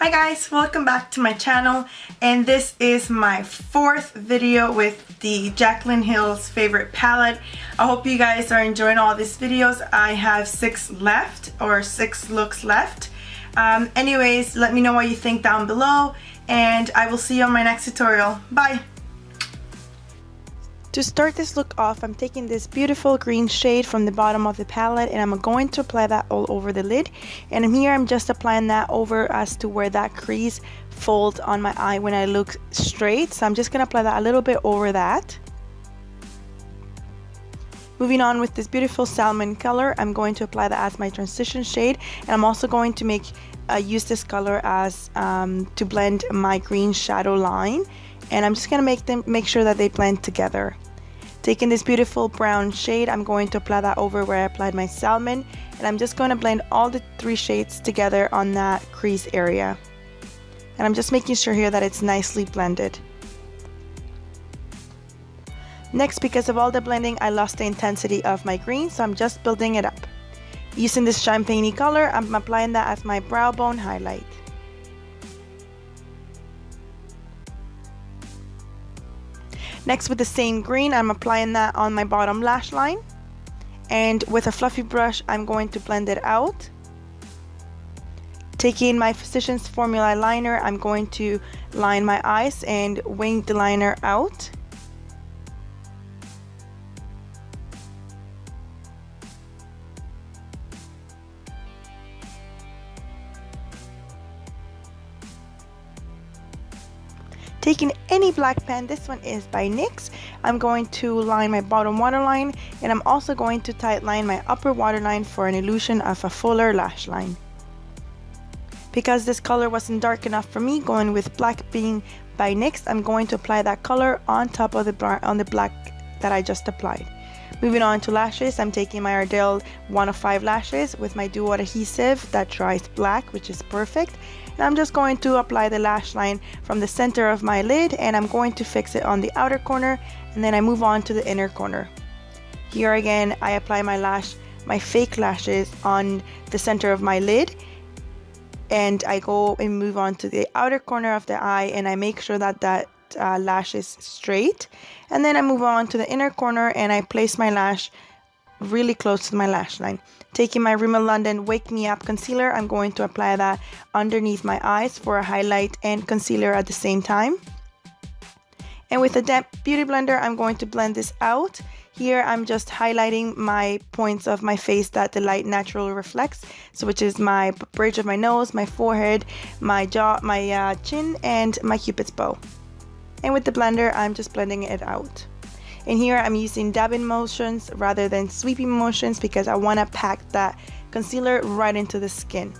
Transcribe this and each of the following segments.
Hi guys, welcome back to my channel, and this is my fourth video with the Jaclyn Hill's favorite palette. I hope you guys are enjoying all these videos. I have 6 left, or 6 looks left. Anyways, let me know what you think down below, and I will see you on my next tutorial. Bye! To start this look off, I'm taking this beautiful green shade from the bottom of the palette and I'm going to apply that all over the lid. And here I'm just applying that over as to where that crease folds on my eye when I look straight. So I'm just going to apply that a little bit over that. Moving on with this beautiful salmon color, I'm going to apply that as my transition shade. And I'm also going to use this color as to blend my green shadow line. And I'm just going to make sure that they blend together. Taking this beautiful brown shade, I'm going to apply that over where I applied my salmon, and I'm just going to blend all the 3 shades together on that crease area. And I'm just making sure here that it's nicely blended. Next, because of all the blending, I lost the intensity of my green, so I'm just building it up. Using this champagne color, I'm applying that as my brow bone highlight. Next, with the same green, I'm applying that on my bottom lash line. And with a fluffy brush, I'm going to blend it out. Taking my Physicians Formula liner, I'm going to line my eyes and wing the liner out. Taking any black pen, this one is by NYX, I'm going to line my bottom waterline, and I'm also going to tight line my upper waterline for an illusion of a fuller lash line. Because this color wasn't dark enough for me, going with black being by NYX, I'm going to apply that color on top of the black that I just applied. Moving on to lashes, I'm taking my Ardell 105 lashes with my Duo adhesive that dries black, which is perfect. And I'm just going to apply the lash line from the center of my lid, and I'm going to fix it on the outer corner, and then I move on to the inner corner. Here again, I apply my fake lashes on the center of my lid, and I go and move on to the outer corner of the eye, and I make sure that lash is straight, and then I move on to the inner corner and I place my lash really close to my lash line. Taking my Rimmel London Wake Me Up concealer, I'm going to apply that underneath my eyes for a highlight and concealer at the same time. And with a damp beauty blender, I'm going to blend this out. Here I'm just highlighting my points of my face that the light naturally reflects, so which is my bridge of my nose, my forehead, my jaw, my chin, and my cupid's bow. And with the blender, I'm just blending it out. And here I'm using dabbing motions rather than sweeping motions because I want to pack that concealer right into the skin.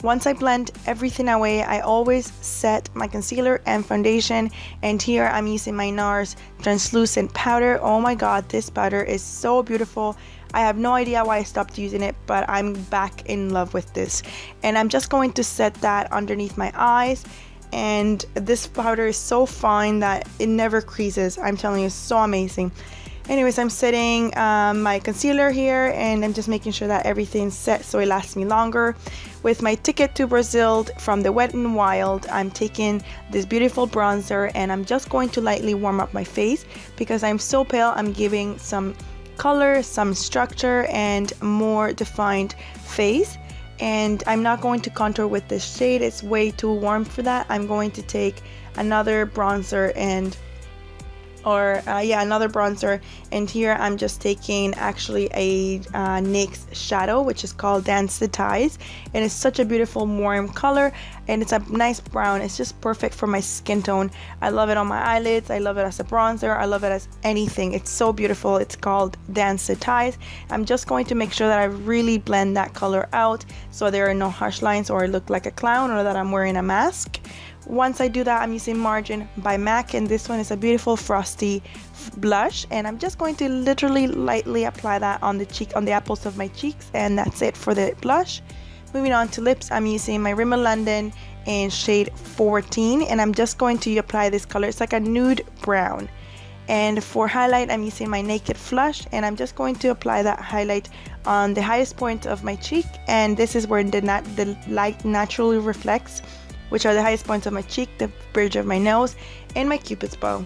Once I blend everything away, I always set my concealer and foundation, and here I'm using my NARS translucent powder. Oh my god, this powder is so beautiful. I have no idea why I stopped using it, but I'm back in love with this. And I'm just going to set that underneath my eyes, and this powder is so fine that it never creases. I'm telling you, it's so amazing. Anyways, I'm setting my concealer here, and I'm just making sure that everything's set so it lasts me longer. With my Ticket to Brazil from the Wet n Wild, I'm taking this beautiful bronzer, and I'm just going to lightly warm up my face because I'm so pale. I'm giving some color, some structure, and more defined face. And I'm not going to contour with this shade, it's way too warm for that. I'm going to take another bronzer another bronzer, and here I'm just taking actually a NYX shadow, which is called Dance the Ties, and it's such a beautiful warm color, and it's a nice brown. It's just perfect for my skin tone. I love it on my eyelids, I love it as a bronzer, I love it as anything. It's so beautiful. It's called Dance the Ties. I'm just going to make sure that I really blend that color out so there are no harsh lines or I look like a clown or that I'm wearing a mask. Once I do that, I'm using Margin by MAC, and this one is a beautiful frosty blush, and I'm just going to literally lightly apply that on the apples of my cheeks, and that's it for the blush. Moving on to lips, I'm using my Rimmel London in shade 14, and I'm just going to apply this color. It's like a nude brown. And for highlight, I'm using my Naked Flush, and I'm just going to apply that highlight on the highest point of my cheek, and this is where the light naturally reflects, which are the highest points of my cheek, the bridge of my nose, and my cupid's bow.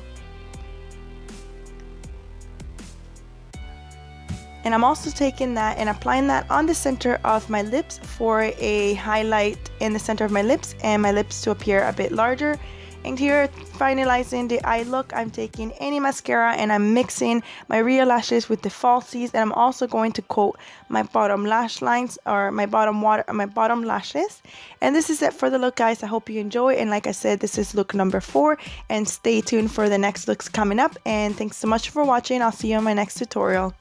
And I'm also taking that and applying that on the center of my lips for a highlight in the center of my lips and my lips to appear a bit larger. And here, finalizing the eye look, I'm taking any mascara and I'm mixing my real lashes with the falsies, and I'm also going to coat my bottom lash lines, or my bottom lashes. And this is it for the look, guys. I hope you enjoy, and like I said, this is look number 4, and stay tuned for the next looks coming up. And thanks so much for watching. I'll see you in my next tutorial.